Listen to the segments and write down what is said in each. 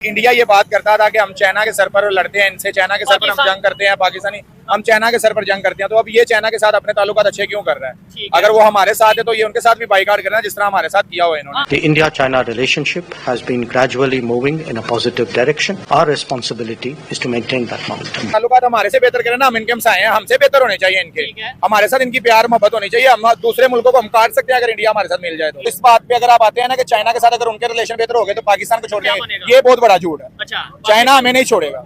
India ये बात करता था कि हम चाइना के सर पर लड़ते हैं, इनसे चाइना के सर पर हम जंग करते हैं, पाकिस्तानी हम चाइना के सर पर जंग करते हैं। तो अब ये चाइना के साथ अपने ताल्लुकात अच्छे क्यों कर रहा है? अगर वो हमारे साथ है तो ये उनके साथ भी बाइकाट करना है, जिस तरह हमारे साथ किया हुआ है इन्होंने। The India-China relationship has been gradually moving in a positive direction. Our responsibility is to maintain that momentum. ताल्लुकात हमारे से बेहतर करें ना, हम इनके हमसाए हैं, हमसे बेहतर होने चाहिए इनके, हमारे साथ इनकी प्यार मोहब्बत होनी चाहिए। हम दूसरे मुल्कों को हम काट सकते हैं अगर इंडिया हमारे साथ मिल जाए तो। इस बात पे अगर आप आते हैं ना कि चाइना के साथ अगर उनके रिलेशन बेहतर हो गए तो पाकिस्तान को छोड़ देंगे, ये बहुत बड़ा झूठ है। चाइना हमें नहीं छोड़ेगा।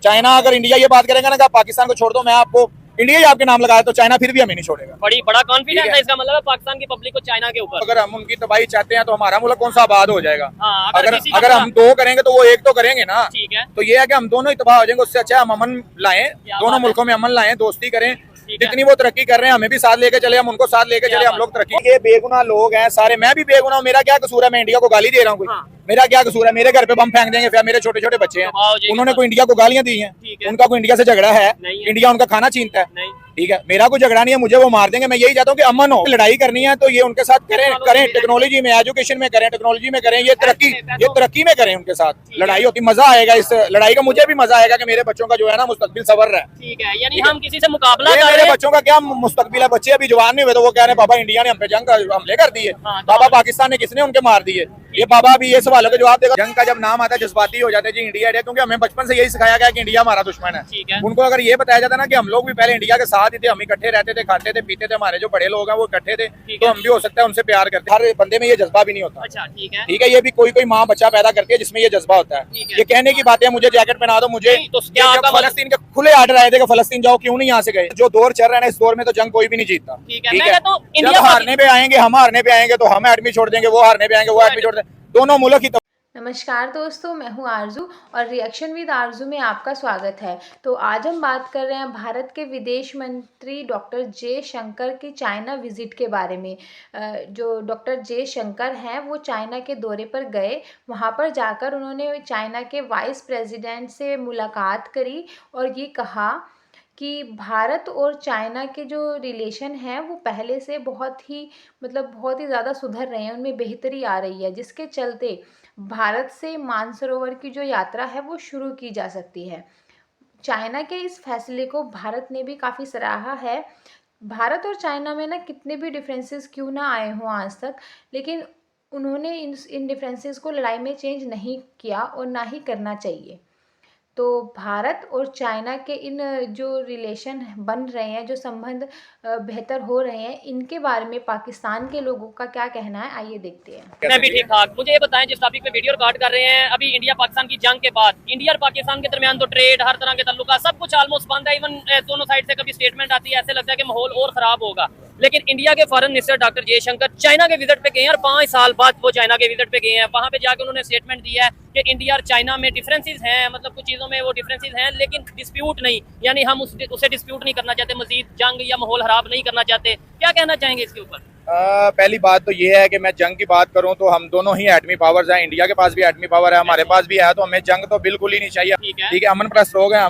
चाइना अगर इंडिया ये बात करेगा ना कि पाकिस्तान को छोड़ दो, मैं आपको इंडिया ही आपके नाम लगाया, तो चाइना फिर भी हमें नहीं छोड़ेगा। बड़ा कॉन्फिडेंस है, इसका मतलब है पाकिस्तान की पब्लिक को चाइना के ऊपर। अगर हम उनकी तबाही चाहते हैं तो हमारा मुल्क कौन सा आबाद हो जाएगा? अगर का हम दो करेंगे तो वो एक तो करेंगे ना। ठीक है, तो ये है कि हम दोनों ही तबाह हो जाएंगे। उससे अच्छा हम अमन लाएं, दोनों मुल्कों में अमन लाएं, दोस्ती करें। जितनी वो तरक्की कर रहे हैं हमें भी साथ लेके चले, हम उनको साथ लेके चले, हम लोग तरक्की। ये बेगुनाह लोग हैं सारे, मैं भी बेगुनाह हूं, मेरा क्या कसूर है? मैं इंडिया को गाली दे रहा हूँ? मेरा क्या कसूर है? मेरे घर पे बम फेंक देंगे फिर, मेरे छोटे छोटे बच्चे हैं, उन्होंने कोई इंडिया को गालियां दी हैं? उनका कोई इंडिया से झगड़ा है? इंडिया उनका खाना छीनता है? ठीक है, मेरा कोई झगड़ा नहीं है, मुझे वो मार देंगे। मैं यही चाहता हूँ कि अमन हो। लड़ाई करनी है तो ये उनके साथ करें टेक्नोलॉजी में, एजुकेशन में करें, टेक्नोलॉजी में करें, ये तरक्की में करें उनके साथ। लड़ाई होती, मजा आएगा इस लड़ाई का, मुझे भी मजा आएगा कि मेरे बच्चों का जो है ना मुस्तकबिल सवर रहा है। ठीक है, यानी हम किसी से मुकाबला कर रहे मेरे हैं। बच्चों का क्या मुस्तकबिल है? बच्चे अभी जवान नहीं हुए तो वो कह रहे हैं बाबा इंडिया ने हम पे जंग हमले कर दिए, बाबा पाकिस्तान ने किसने उनके मार दिए। ये बाबा अभी ये सवालों का जवाब देगा। जंग का जब नाम आता है जज्बाती हो जाते हैं जी, इंडिया है, क्योंकि हमें बचपन से यही सिखाया गया कि इंडिया हमारा दुश्मन है। उनको अगर ये बताया जाता ना कि हम लोग भी पहले इंडिया के साथ ही थे, हम इकट्ठे रहते थे, खाते थे, पीते थे, हमारे जो बड़े लोग हैं वो इकट्ठे थे, तो हम भी हो सकता है उनसे प्यार करते। हर बंदे में ये जज्बा भी नहीं होता। अच्छा, ठीक है, ये भी कोई माँ बच्चा पैदा करती है जिसमें ये जज्बा होता है। ये कहने की बात है मुझे जैकेट पहना दो, मुझे फलस्तीन के खुले आर्डर आए थे कि फलस्तीन जाओ, क्यों नहीं यहाँ से गए? जो दौर चल रहा है ना, इस दौर में तो जंग कोई भी नहीं जीतता। ठीक है, जब हारने पे आएंगे, हम हारने पे आएंगे तो हम एडमी छोड़ देंगे, वो हारने पे आएंगे वो एडमी छोड़ देंगे, दोनों मुल्क ही। नमस्कार दोस्तों, मैं हूं आरजू और रिएक्शन विद आरजू में आपका स्वागत है। तो आज हम बात कर रहे हैं भारत के विदेश मंत्री डॉक्टर जयशंकर की चाइना विजिट के बारे में। जो डॉक्टर जयशंकर हैं वो चाइना के दौरे पर गए, वहां पर जाकर उन्होंने चाइना के वाइस प्रेसिडेंट से मुलाकात करी और ये कहा कि भारत और चाइना के जो रिलेशन हैं वो पहले से बहुत ही ज़्यादा सुधर रहे हैं, उनमें बेहतरी आ रही है, जिसके चलते भारत से मानसरोवर की जो यात्रा है वो शुरू की जा सकती है। चाइना के इस फैसले को भारत ने भी काफ़ी सराहा है। भारत और चाइना में ना कितने भी डिफरेंसेस क्यों ना आए हों आज तक, लेकिन उन्होंने इन डिफरेंसेस को लड़ाई में चेंज नहीं किया और ना ही करना चाहिए। तो भारत और चाइना के इन जो रिलेशन बन रहे हैं, जो संबंध बेहतर हो रहे हैं, इनके बारे में पाकिस्तान के लोगों का क्या कहना है, आइए देखते हैं। मैं भी ठीक ठाक। मुझे ये बताएं, जिस टॉपिक पे वीडियो रिकॉर्ड कर रहे हैं, अभी इंडिया पाकिस्तान की जंग के बाद इंडिया और पाकिस्तान के दरमियान तो ट्रेड, हर तरह के ताल्लुका सब कुछ ऑलमोस्ट बंद है। इवन दोनों साइड से कभी स्टेटमेंट आती है, ऐसे लगता है कि माहौल और खराब होगा। लेकिन इंडिया के foreign minister doctor Jaishankar China के विजिट पे गए हैं और 5 साल बाद वो चाइना के विजिट पे गए हैं। वहां पे जाके उन्होंने स्टेटमेंट दिया है कि इंडिया और चाइना में डिफरेंसेस हैं, मतलब कुछ चीज़ों में वो डिफरेंसेस हैं, लेकिन डिस्प्यूट नहीं, यानी हम उसे डिस्प्यूट नहीं करना चाहते, मजीद जंग या माहौल खराब नहीं करना चाहते। क्या कहना चाहेंगे इसके ऊपर? पहली बात तो ये है कि मैं जंग की बात करूं तो हम दोनों ही एटमी पावर्स हैं, इंडिया के पास भी एटमी पावर है, हमारे पास भी है, तो हमें जंग तो बिल्कुल ही नहीं चाहिए। ठीक है, अमन परस्त लोग हैं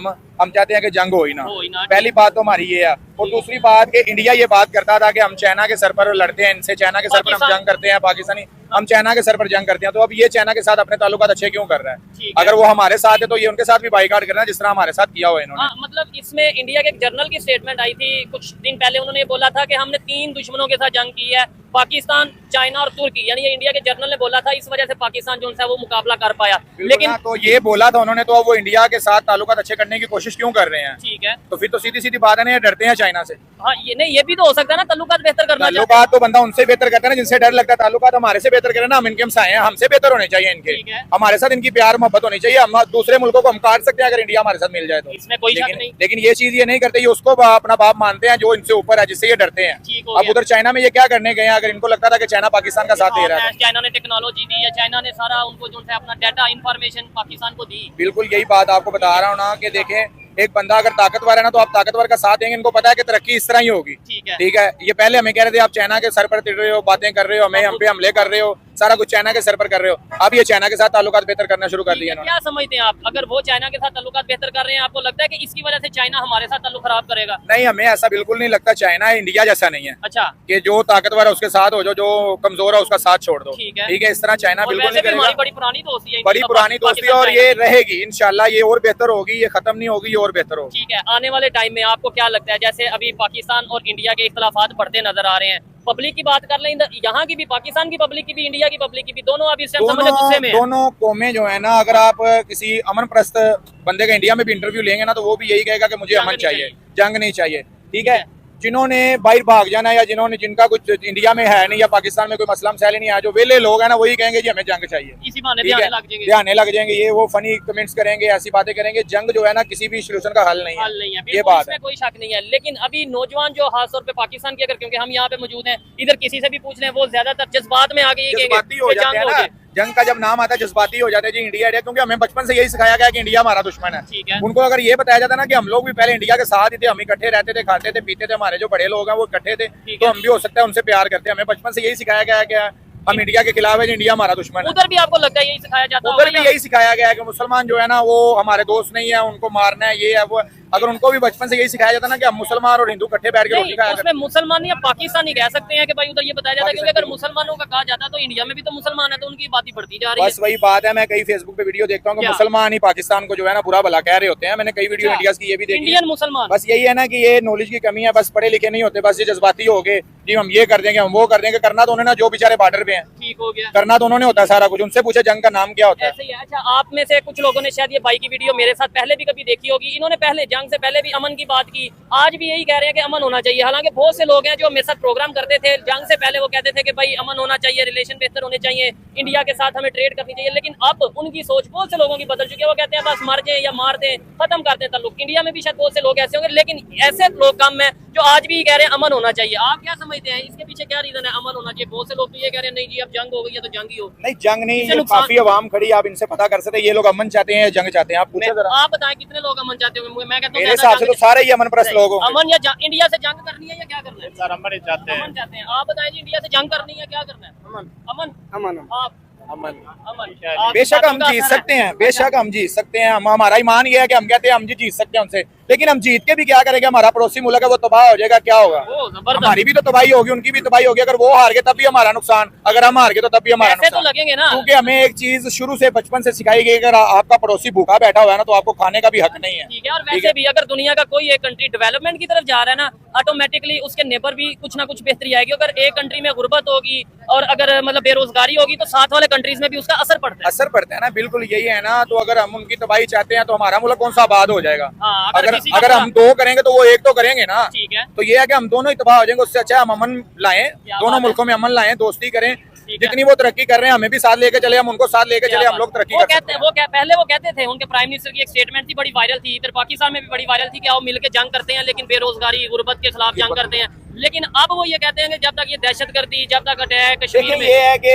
हम चाहते हैं कि जंग हो ही ना। पहली बात तो हमारी ये है। और दूसरी बात कि इंडिया ये बात करता था कि हम चाइना के सर पर लड़ते हैं, इनसे चाइना के सर पर हम जंग करते हैं, पाकिस्तानी हम चाइना के सर पर जंग करते हैं। तो अब ये चाइना के साथ अपने ताल्लुकात अच्छे क्यों कर रहा है? अगर वो हमारे साथ है तो ये उनके साथ भी बाइकाट करना है, जिस तरह हमारे साथ किया हुआ है इन्होंने। मतलब इसमें इंडिया के एक जर्नल की स्टेटमेंट आई थी कुछ दिन पहले, उन्होंने बोला था कि हमने 3 दुश्मनों के साथ जंग की है, पाकिस्तान, चाइना और तुर्की, यानी ये इंडिया के जर्नल ने बोला था, इस वजह से पाकिस्तान जो है वो मुकाबला कर पाया। लेकिन तो ये बोला था उन्होंने, तो अब वो इंडिया के साथ ताल्लुकात अच्छे करने की कोशिश क्यों कर रहे हैं? ठीक है, तो फिर तो सीधी सीधी बात है ना, ये डरते हैं चाइना से। हाँ, ये नहीं, ये भी तो हो सकता है ना, ताल्लुकात बेहतर करना। ताल्लुकात तो बंदा उनसे बेहतर करता है ना जिनसे डर लगता है। ताल्लुकात हमारे से बेहतर करें ना, हम इनके हमसाए हैं, हमसे बेहतर होने चाहिए इनके, हमारे साथ इनकी प्यार मोहब्बत होनी चाहिए। हम दूसरे मुल्कों को हम काट सकते हैं अगर इंडिया हमारे साथ मिल जाए तो, इसमें कोई शक नहीं। लेकिन ये चीज ये नहीं करते, ये उसको अपना बाप मानते हैं जो इनसे ऊपर है, जिससे ये डरते हैं। अब उधर चाइना में ये क्या करने गए हैं? अगर इनको लगता था कि चाइना पाकिस्तान का साथ दे रहा है, चाइना ने टेक्नोलॉजी दी है, चाइना ने सारा उनको जो है अपना डाटा इंफॉर्मेशन पाकिस्तान को दी। बिल्कुल यही बात आपको बता रहा हूँ ना कि देखें, एक बंदा अगर ताकतवर है ना तो आप ताकतवर का साथ देंगे, इनको पता है कि तरक्की इस तरह ही होगी। ठीक है, ये पहले हमें कह रहे थे आप चाइना के सर पर तिड़ रहे हो, बातें कर रहे हो, हमें हम पे हमले कर रहे हो, सारा कुछ चाइना के सर पर कर रहे हो। अब ये चाइना के साथ ताल्लुकात बेहतर करना शुरू कर दिए इन्होंने। क्या समझते हैं आप, अगर वो चाइना के साथ ताल्लुकात बेहतर कर रहे हैं, आपको लगता है कि इसकी वजह से चाइना हमारे साथ ताल्लुक खराब करेगा? नहीं, हमें ऐसा बिल्कुल नहीं लगता। चाइना इंडिया जैसा नहीं है अच्छा, कि जो ताकतवर है उसके साथ हो, जो कमजोर है उसका साथ छोड़ दो। ठीक है। ठीक है, इस तरह चाइना और बिल्कुल वैसे नहीं भी हमारी करेगा। बड़ी पुरानी दोस्ती है, बड़ी पुरानी दोस्ती है और ये रहेगी इंशाल्लाह। ये और बेहतर होगी, ये खत्म नहीं होगी, ये और बेहतर होगी। ठीक है। आने वाले टाइम में आपको क्या लगता है, जैसे अभी पाकिस्तान और इंडिया के इख्तलाफात बढ़ते नजर आ रहे हैं, पब्लिक की बात कर लें, यहाँ की भी, पाकिस्तान की पब्लिक की भी, इंडिया की पब्लिक की भी, दोनों अभी इस टाइम समझ गुस्से में हैं। दोनों कौमें जो है ना, अगर आप किसी अमन प्रस्त बंदे का इंडिया में भी इंटरव्यू लेंगे ना, तो वो भी यही कहेगा कि मुझे अमन चाहिए, जंग नहीं चाहिए। ठीक है, जिन्होंने बाहर भाग जाना है या जिनका कुछ इंडिया में है नहीं या पाकिस्तान में कोई मसला मसले नहीं है, जो वेले लोग हैं ना, वही कहेंगे जी हमें जंग चाहिए। इसी बहाने ध्यान लग जाएंगे, ये वो फनी कमेंट्स करेंगे, ऐसी बातें करेंगे। जंग जो है ना किसी भी सोल्यूशन का हल नहीं है, ये बात है। कोई शक नहीं है। लेकिन अभी नौजवान जो खासतौर पे पाकिस्तान के, अगर क्योंकि हम यहाँ पे मौजूद हैं, इधर किसी से भी पूछ लें, वो ज्यादातर जज्बात में आगे जज्बाती हो जाते हैं ना। जंग का जब नाम आता है जज्बाती हो जाते हैं जी, इंडिया। क्योंकि हमें बचपन से यही सिखाया गया कि इंडिया हमारा दुश्मन है। ठीक है। उनको अगर ये बताया जाता ना कि हम लोग भी पहले इंडिया के साथ ही थे, हम इकट्ठे रहते थे, खाते थे, पीते थे, हमारे जो बड़े लोग हैं वो इकट्ठे थे, तो हम भी हो सकता है उनसे प्यार करते हैं। हमें बचपन से यही सिखाया गया है कि हम इंडिया के खिलाफ है, इंडिया हमारा दुश्मन है। उधर भी आपको लगता है यही सिखाया जाता है? उधर भी यही सिखाया गया है कि मुसलमान जो है ना वो हमारे दोस्त नहीं है, उनको मारना है, ये है वो। अगर उनको भी बचपन से यही सिखाया जाता ना कि हम मुसलमान और हिंदू इकट्ठे बैठ के रोटी खाया उसमें मुसलमान या पाकिस्तानी कह सकते हैं कि भाई उधर ये बताया जाता है, क्योंकि अगर मुसलमानों का कहा जाता है तो इंडिया में भी तो मुसलमान है, तो उनकी बात ही बढ़ती जा रही है। बस वही बात है। मैं कई फेसबुक पे वीडियो देखता हूँ कि मुसलमान ही पाकिस्तान को जो है ना बुरा भला कह रहे होते हैं। मैंने कई वीडियो इंडिया की ये भी देखी, इंडियन मुसलमान। बस यही है ना कि ये नॉलेज की कमी है, बस पढ़े लिखे नहीं होते, बस ये जज्बाती हो गए जी, हम ये कर देंगे, हम वो कर देंगे। करना तो उन्होंने, जो बेचारे बॉर्डर पे हैं, ठीक हो गया, करना तो उन्होंने होता है सारा कुछ। उनसे पूछे जंग का नाम क्या होता है। ऐसे ही है। अच्छा, आप में से कुछ लोगों ने शायद ये भाई की वीडियो मेरे साथ पहले भी कभी देखी होगी। इन्होंने पहले जंग से पहले भी अमन की बात की, आज भी यही कह रहे हैं कि अमन होना चाहिए। हालांकि बहुत से लोग हैं जो मेरे साथ प्रोग्राम करते थे जंग से पहले, वो कहते थे कि भाई अमन होना चाहिए, रिलेशन बेहतर होने चाहिए, इंडिया के साथ हमें ट्रेड करनी चाहिए। लेकिन अब उनकी सोच बहुत से लोगों की बदल चुकी है। वो कहते हैं बस मर जाए या मार दें, खत्म कर दें ताल्लुक। इंडिया में भी शायद बहुत से लोग ऐसे होंगे, लेकिन ऐसे लोग कम है जो आज भी कह रहे हैं अमन होना चाहिए। आप क्या समझते हैं, इसके पीछे क्या रीजन है अमन होना चाहिए? बहुत से लोग तो ये कह रहे हैं नहीं जी अब जंग हो गई है तो जंग ही हो। नहीं, जंग नहीं, ये काफी आवाम खड़ी, आप इनसे पता कर सकते हैं ये लोग अमन चाहते हैं या जंग चाहते हैं। आप पूछे जरा, आप बताएं कितने लोग अमन चाहते होंगे? मैं कहता हूं मेरे हिसाब से तो सारे ही अमन परस्त लोग होंगे। अमन या इंडिया से जंग करनी है या क्या करना है? सर अमन ही चाहते हैं। अमन चाहते हैं। आप बताएं जी, इंडिया से जंग करनी है क्या करना है? अमन अमन अमन आप अमन। अमन बेशक हम जीत सकते हैं, बेशक हम जीत सकते हैं। हमारा ईमान ये है कि हम कहते हैं हम जीत सकते हैं उनसे, लेकिन हम जीत के भी क्या करेंगे? हमारा पड़ोसी मुल्क है वो तबाह हो जाएगा, क्या होगा? हमारी भी तो तबाही होगी, उनकी भी तबाही होगी। अगर वो हार गए तब भी हमारा नुकसान, अगर हम हार गए तो तब भी हमारा नुकसान। तो लगेंगे ना, क्योंकि हमें एक चीज शुरू से बचपन से सिखाई गई, अगर आपका पड़ोसी भूखा बैठा हुआ है ना तो आपको खाने का भी हक नहीं है। ठीक है। और वैसे भी अगर दुनिया का कोई एक कंट्री डेवलपमेंट की तरफ जा रहा है ना, ऑटोमेटिकली उसके नेबर भी कुछ ना कुछ बेहतरी आएगी। अगर एक कंट्री में गुर्बत होगी और अगर मतलब बेरोजगारी होगी तो साथ वाले कंट्रीज में भी उसका असर पड़ता है ना। बिल्कुल यही है ना। तो अगर हम उनकी तबाही चाहते हैं तो हमारा मुल्क कौन सा आबाद हो जाएगा? हाँ, अगर हम दो करेंगे तो वो एक तो करेंगे ना। ठीक है। तो ये है कि हम दोनों ही तबाह हो जाएंगे। उससे अच्छा हम अमन लाएं, दोनों मुल्कों में अमन लाएं, दोस्ती करें। जितनी वो तरक्की कर रहे हैं हमें भी साथ लेके चले, हम उनको साथ लेके चले, हम लोग तरक्की कर सकते हैं। पहले वो कहते थे, उनके प्राइम मिनिस्टर की एक स्टेटमेंट थी, बड़ी वायरल थी, इधर पाकिस्तान में भी बड़ी वायरल थी कि आओ मिलके जंग करते हैं, लेकिन बेरोजगारी गुर्बत के खिलाफ जंग करते हैं। लेकिन अब वो ये कहते हैं कि जब तक ये दहशतगर्दी, जब तक अटैक कश्मीर में, ये है कि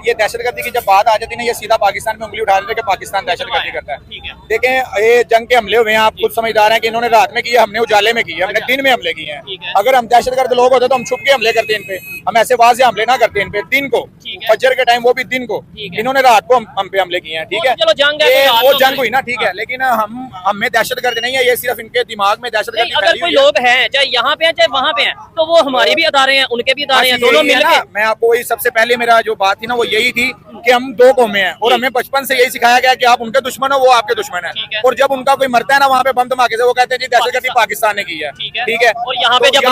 ये दहशतगर्दी की जब बात आ जाती है ना, ये सीधा पाकिस्तान में उंगली उठा देते हैं कि पाकिस्तान दहशतगर्दी करता है। ठीक है। देखें, ये जंग के हमले हुए हैं, आप खुद समझदार हैं कि इन्होंने रात में किए, हमने उजाले में किए, हमने दिन में हमले किए हैं। अगर हम दहशतगर्द लोग होते तो हम छुप के हमले करते इन पे, हम ऐसे वाज़े हमले ना करते इन पे। दिन को, फजर के टाइम, वो भी दिन को, इन्होंने रात को हम पे हमले किए हैं। ठीक है, चलो जंग है, वो जंग हुई ना, ठीक है, लेकिन हमें दहशतगर्द नहीं है, ये सिर्फ इनके दिमाग में दहशतगर्दी। अगर कोई लोग हैं चाहे यहाँ पे हैं चाहे वहाँ पे हैं, तो वो हमारे भी अदारे हैं, उनके भी अदारे हैं, दोनों मिलके। मैं आपको वही सबसे पहले मेरा जो बात थी ना वो यही थी कि हम दो कौमें हैं और हमें बचपन से यही सिखाया गया कि आप उनके दुश्मन हो, वो आपके दुश्मन है। और जब उनका कोई मरता है ना वहाँ पे बम धमाके से, वो कहते हैं जी दहशतगर्दी पाकिस्तान ने की है। ठीक है। और यहाँ पे जब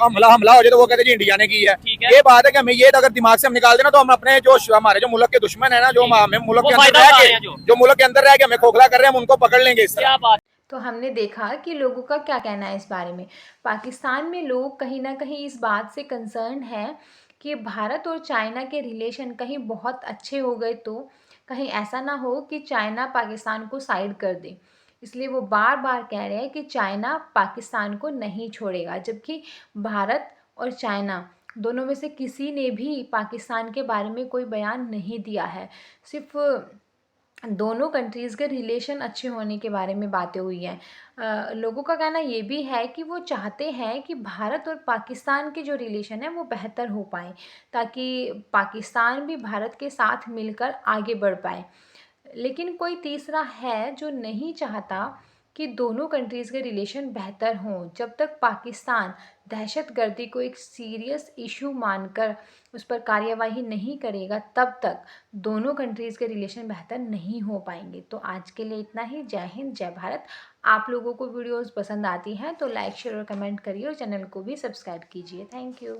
हमला हो जाए तो वो कहते हैं जी इंडिया ने की है। ये बात है कि हमें ये अगर दिमाग से हम निकाल देना तो हम अपने जो हमारे जो मुल्क के दुश्मन है ना, जो हमें मुल्क के अंदर रह के, जो मुल्क के अंदर रह के हमें खोखला कर रहे हैं, हम उनको पकड़ लेंगे। इस तरह तो हमने देखा कि लोगों का क्या कहना है इस बारे में। पाकिस्तान में लोग कहीं ना कहीं इस बात से कंसर्न है कि भारत और चाइना के रिलेशन कहीं बहुत अच्छे हो गए तो कहीं ऐसा ना हो कि चाइना पाकिस्तान को साइड कर दे। इसलिए वो बार बार कह रहे हैं कि चाइना पाकिस्तान को नहीं छोड़ेगा, जबकि भारत और चाइना दोनों में से किसी ने भी पाकिस्तान के बारे में कोई बयान नहीं दिया है। सिर्फ दोनों कंट्रीज़ के रिलेशन अच्छे होने के बारे में बातें हुई हैं। लोगों का कहना ये भी है कि वो चाहते हैं कि भारत और पाकिस्तान के जो रिलेशन है वो बेहतर हो पाएँ, ताकि पाकिस्तान भी भारत के साथ मिलकर आगे बढ़ पाए। लेकिन कोई तीसरा है जो नहीं चाहता कि दोनों कंट्रीज़ के रिलेशन बेहतर हों। जब तक पाकिस्तान दहशतगर्दी को एक सीरियस इशू मानकर उस पर कार्यवाही नहीं करेगा, तब तक दोनों कंट्रीज़ के रिलेशन बेहतर नहीं हो पाएंगे। तो आज के लिए इतना ही। जय हिंद, जय भारत। आप लोगों को वीडियोस पसंद आती हैं तो लाइक, शेयर और कमेंट करिए और चैनल को भी सब्सक्राइब कीजिए। Thank you.